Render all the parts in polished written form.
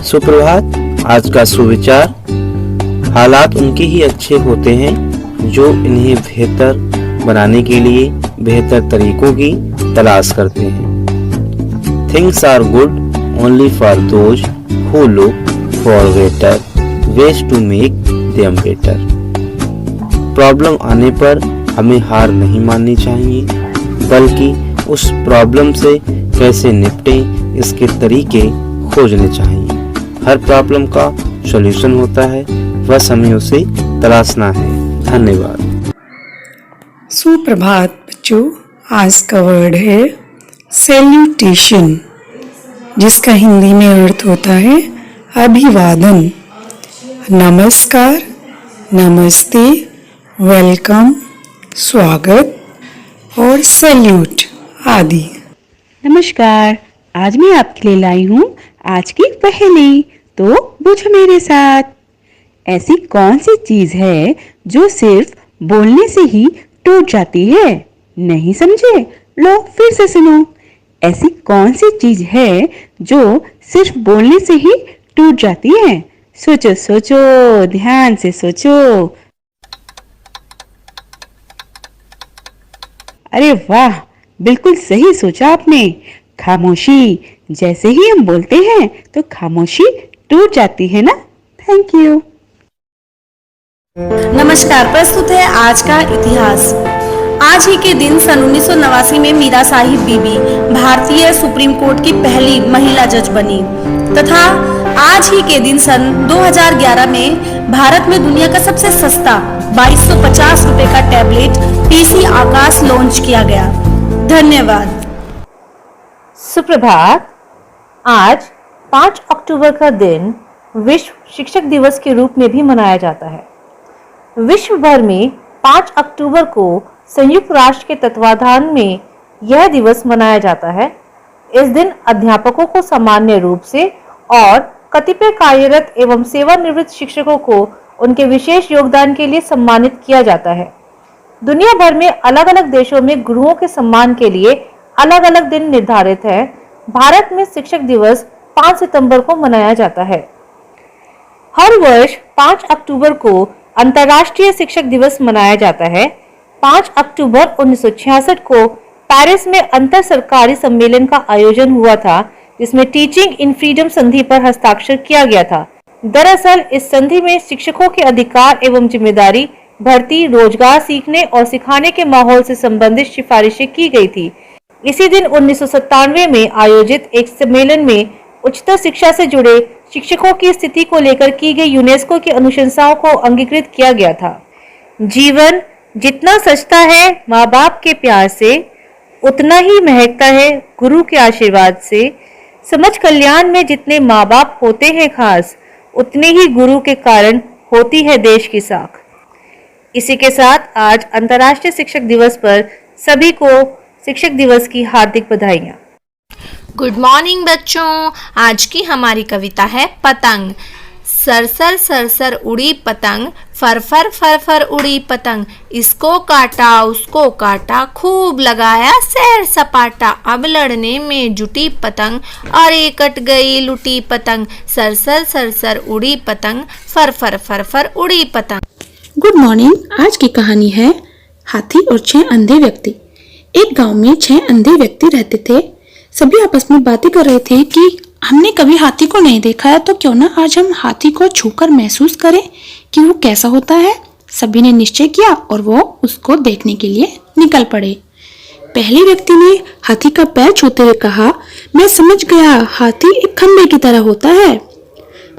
सुप्रभात। आज का सुविचार, हालात उनके ही अच्छे होते हैं जो इन्हें बेहतर बनाने के लिए बेहतर तरीकों की तलाश करते हैं। Things are good only for those who look for better ways to make them better. Problem आने पर हमें हार नहीं माननी चाहिए, बल्कि उस प्रॉब्लम से कैसे निपटें इसके तरीके खोजने चाहिए। हर प्रॉब्लम का सॉल्यूशन होता है, बस हमें उसे तलाशना है। धन्यवाद। सुप्रभात बच्चों। आज का वर्ड है सैल्यूटेशन, जिसका हिंदी में अर्थ होता है अभिवादन। नमस्कार, नमस्ते, वेलकम, स्वागत और सैल्यूट आदि। नमस्कार, आज मैं आपके लिए लाई हूँ आज की पहेली, तो बूझो मेरे साथ। ऐसी कौन सी चीज है जो सिर्फ बोलने से ही टूट जाती है? नहीं समझे? लो फिर से सुनो। ऐसी कौन सी चीज है जो सिर्फ बोलने से ही टूट जाती है? सोचो सोचो, ध्यान से सोचो। अरे वाह, बिल्कुल सही सोचा आपने। खामोशी। जैसे ही हम बोलते हैं तो खामोशी टूट जाती है ना। Thank you. नमस्कार, प्रस्तुत है आज का इतिहास। आज ही के दिन सन 1989 में मीरा साहिब बीबी भारतीय सुप्रीम कोर्ट की पहली महिला जज बनी तथा आज ही के दिन सन 2011 में भारत में दुनिया का सबसे सस्ता 2250 रुपए का टैबलेट पीसी आकाश लॉन्च किया गया। धन्यवाद। सुप्रभात। आज 5 अक्टूबर का दिन विश्व शिक्षक दिवस के रूप में भी मनाया जाता है। विश्व भर में 5 अक्टूबर को संयुक्त राष्ट्र के तत्वाधान में यह दिवस मनाया जाता है। इस दिन अध्यापकों को सामान्य रूप से और कतिपय कार्यरत एवं सेवानिवृत्त शिक्षकों को उनके विशेष योगदान के लिए सम्मानित किया जाता है। दुनिया भर में अलग अलग देशों में गुरुओं के सम्मान के लिए अलग अलग दिन निर्धारित है। भारत में शिक्षक दिवस 5 सितंबर को मनाया जाता है। हर वर्ष 5 अक्टूबर को अंतर्राष्ट्रीय शिक्षक दिवस मनाया जाता है। 5 अक्टूबर 1966 को पेरिस में अंतर सरकारी सम्मेलन का आयोजन हुआ था, जिसमें टीचिंग इन फ्रीडम संधि पर हस्ताक्षर किया गया था। दरअसल इस संधि में शिक्षकों के अधिकार एवं जिम्मेदारी, भर्ती, रोजगार, सीखने और सिखाने के माहौल से संबंधित सिफारिशें की गई थी। इसी दिन 1997 में आयोजित एक सम्मेलन में उच्चतर शिक्षा से जुड़े शिक्षकों की स्थिति को लेकर की गई यूनेस्को की अनुशंसाओं को अंगीकृत किया गया था। जीवन जितना सजता है माँ बाप के प्यार से, उतना ही महकता है गुरु के आशीर्वाद से। समाज कल्याण में जितने माँ बाप होते हैं खास, उतने ही गुरु के कारण होती है देश की साख। इसी के साथ आज अंतर्राष्ट्रीय शिक्षक दिवस पर सभी को शिक्षक दिवस की हार्दिक बधाइयाँ। गुड मॉर्निंग बच्चों। आज की हमारी कविता है पतंग। सरसर सरसर उड़ी पतंग, फरफर फरफर उड़ी पतंग, इसको काटा उसको काटा, खूब लगाया सैर सपाटा, अब लड़ने में जुटी पतंग, अरे कट गई लुटी पतंग, सरसर सरसर उड़ी पतंग, फरफर फरफर उड़ी पतंग। Good morning. आज की कहानी है हाथी और 6 अंधे व्यक्ति। एक गांव में 6 अंधे व्यक्ति रहते थे। सभी आपस में बातें कर रहे थे कि हमने कभी हाथी को नहीं देखा है, तो क्यों ना आज हम हाथी को छूकर महसूस करें कि वो कैसा होता है। सभी ने निश्चय किया और वो उसको देखने के लिए निकल पड़े। पहले व्यक्ति ने हाथी का पैर छूते हुए कहा, मैं समझ गया, हाथी एक खंबे की तरह होता है।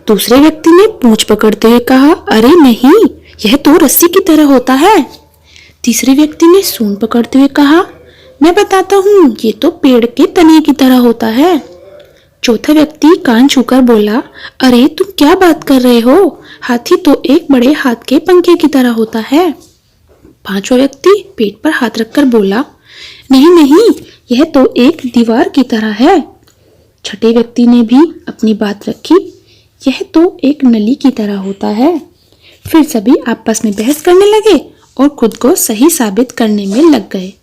दूसरे व्यक्ति ने पूंछ पकड़ते हुए कहा, अरे नहीं, यह तो रस्सी की तरह होता है। तीसरे व्यक्ति ने सूंड पकड़ते हुए कहा, मैं बताता हूँ, ये तो पेड़ के तने की तरह होता है। चौथा व्यक्ति कान छूकर बोला, अरे तुम क्या बात कर रहे हो, हाथी तो एक बड़े हाथ के पंखे की तरह होता है। पांचवा व्यक्ति पेट पर हाथ रखकर बोला, नहीं नहीं, यह तो एक दीवार की तरह है। छठे व्यक्ति ने भी अपनी बात रखी, यह तो एक नली की तरह होता है। फिर सभी आपस में बहस करने लगे और खुद को सही साबित करने में लग गए।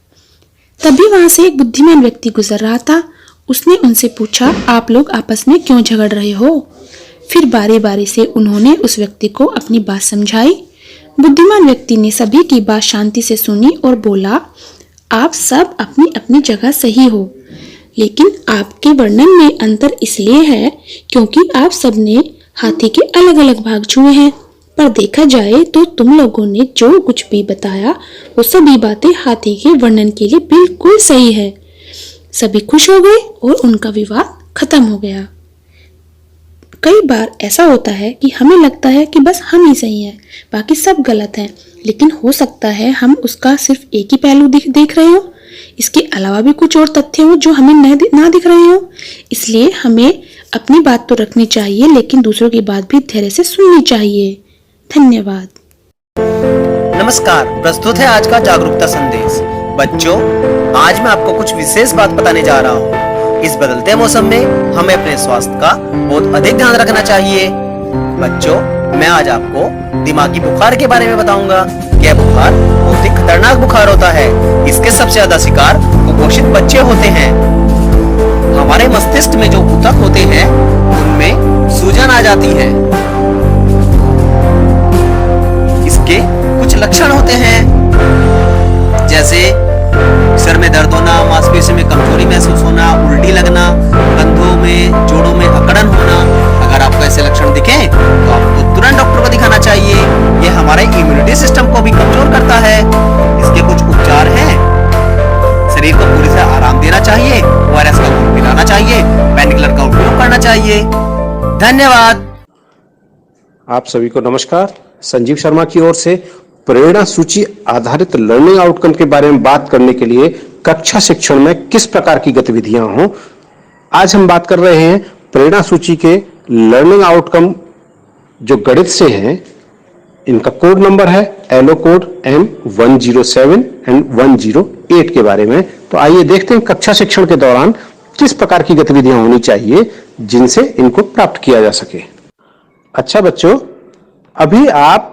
तभी वहां से एक बुद्धिमान व्यक्ति गुजर रहा था। उसने उनसे पूछा, आप लोग आपस में क्यों झगड़ रहे हो? फिर बारी बारी से उन्होंने उस व्यक्ति को अपनी बात समझाई। बुद्धिमान व्यक्ति ने सभी की बात शांति से सुनी और बोला, आप सब अपनी अपनी जगह सही हो, लेकिन आपके वर्णन में अंतर इसलिए है क्योंकि आप सबने हाथी के अलग अलग भाग छुए हैं। पर देखा जाए तो तुम लोगों ने जो कुछ भी बताया वो सभी बातें हाथी के वर्णन के लिए बिल्कुल सही है। सभी खुश हो गए और उनका विवाद खत्म हो गया। कई बार ऐसा होता है कि हमें लगता है कि बस हम ही सही हैं, बाकी सब गलत हैं, लेकिन हो सकता है हम उसका सिर्फ एक ही पहलू देख रहे हो, इसके अलावा भी कुछ और तथ्य हो जो हमें ना दिख रहे हो। इसलिए हमें अपनी बात तो रखनी चाहिए, लेकिन दूसरों की बात भी धैर्य से सुननी चाहिए। धन्यवाद। नमस्कार, प्रस्तुत है आज का जागरूकता संदेश। बच्चों, आज मैं आपको कुछ विशेष बात बताने जा रहा हूँ। इस बदलते मौसम में हमें अपने स्वास्थ्य का बहुत अधिक ध्यान रखना चाहिए। बच्चों, मैं आज आपको दिमागी बुखार के बारे में बताऊंगा। यह बुखार बहुत ही खतरनाक बुखार होता है। इसके सबसे ज्यादा शिकार कुपोषित बच्चे होते हैं। हमारे मस्तिष्क में जो ऊतक होते हैं उनमें सूजन आ जाती है। इसके कुछ लक्षण होते हैं, जैसे सिर में दर्द होना, मांसपेशियों में कमजोरी महसूस होना, उल्टी लगना, कंधों में जोड़ों में अकड़न होना। अगर आपको ऐसे लक्षण दिखें तो आपको तुरंत डॉक्टर को दिखाना चाहिए। यह हमारे इम्यूनिटी सिस्टम को भी कमजोर करता है। इसके कुछ उपचार हैं। शरीर को पूरी तरह आराम देना चाहिए, ORS का घूट पिलाना चाहिए, पेनकिलर का उपयोग करना चाहिए। धन्यवाद। आप सभी को नमस्कार। संजीव शर्मा की ओर से प्रेरणा सूची आधारित लर्निंग आउटकम के बारे में बात करने के लिए कक्षा शिक्षण में किस प्रकार की गतिविधियां हों, आज हम बात कर रहे हैं प्रेरणा सूची के लर्निंग आउटकम जो गणित से हैं। इनका कोड नंबर है एलो कोड M107 एंड 108 के बारे में। तो आइए देखते हैं कक्षा शिक्षण के दौरान किस प्रकार की गतिविधियां होनी चाहिए जिनसे इनको प्राप्त किया जा सके। अच्छा बच्चों, अभी आप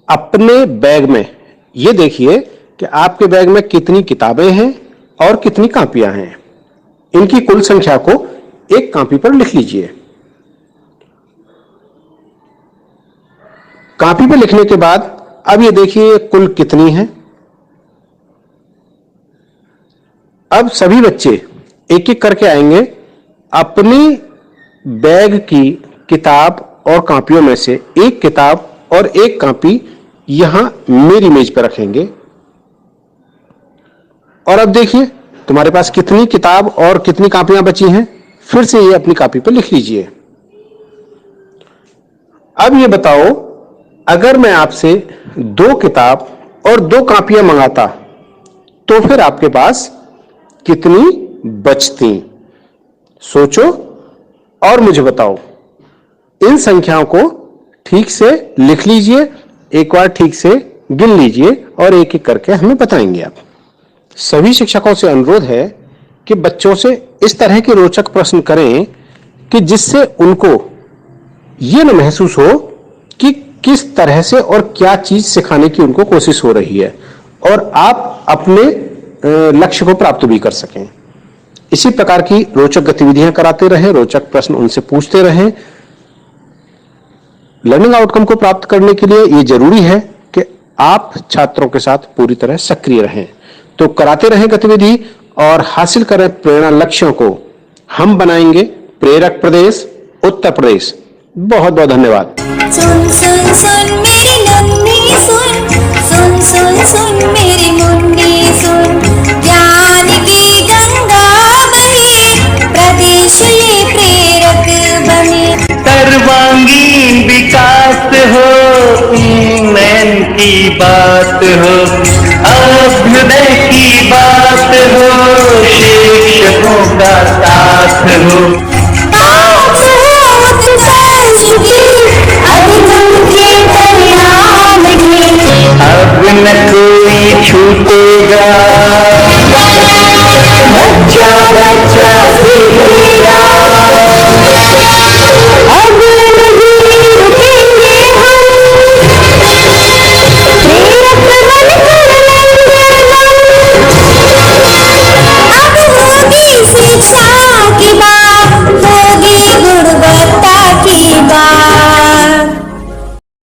अपने बैग में ये देखिए कि आपके बैग में कितनी किताबें हैं और कितनी कॉपियां हैं। इनकी कुल संख्या को एक कॉपी पर लिख लीजिए। कॉपी पर लिखने के बाद अब ये देखिए कुल कितनी है। अब सभी बच्चे एक एक करके आएंगे, अपनी बैग की किताब और कॉपियों में से एक किताब और एक कॉपी यहां मेरी मेज पर रखेंगे। और अब देखिए तुम्हारे पास कितनी किताब और कितनी कॉपियां बची हैं। फिर से ये अपनी कॉपी पर लिख लीजिए। अब ये बताओ, अगर मैं आपसे 2 किताब और 2 कॉपियां मंगाता तो फिर आपके पास कितनी बचती? सोचो और मुझे बताओ। इन संख्याओं को ठीक से लिख लीजिए, एक बार ठीक से गिन लीजिए और एक एक करके हमें बताएंगे आप। सभी शिक्षकों से अनुरोध है कि बच्चों से इस तरह के रोचक प्रश्न करें कि जिससे उनको ये न महसूस हो कि किस तरह से और क्या चीज सिखाने की उनको कोशिश हो रही है और आप अपने लक्ष्य को प्राप्त भी कर सकें। इसी प्रकार की रोचक गतिविधियां कराते रहें, रोचक प्रश्न उनसे पूछते रहें। लर्निंग आउटकम को प्राप्त करने के लिए यह जरूरी है कि आप छात्रों के साथ पूरी तरह सक्रिय रहें। तो कराते रहें गतिविधि और हासिल करें प्रेरणा लक्ष्यों को। हम बनाएंगे प्रेरक प्रदेश उत्तर प्रदेश। बहुत बहुत धन्यवाद। सुन सुन सुन मेरी नन्ही सुन, सुन सुन सुन मेरी मुन्नी सुन, ज्ञान की गंगा बहे, प्रदेश ये प्रेरक बने। सर्वांगीण विकास हो, उन्नयन की बात हो, अभ्युदय की बात हो, शिक्षकों का साथ हो।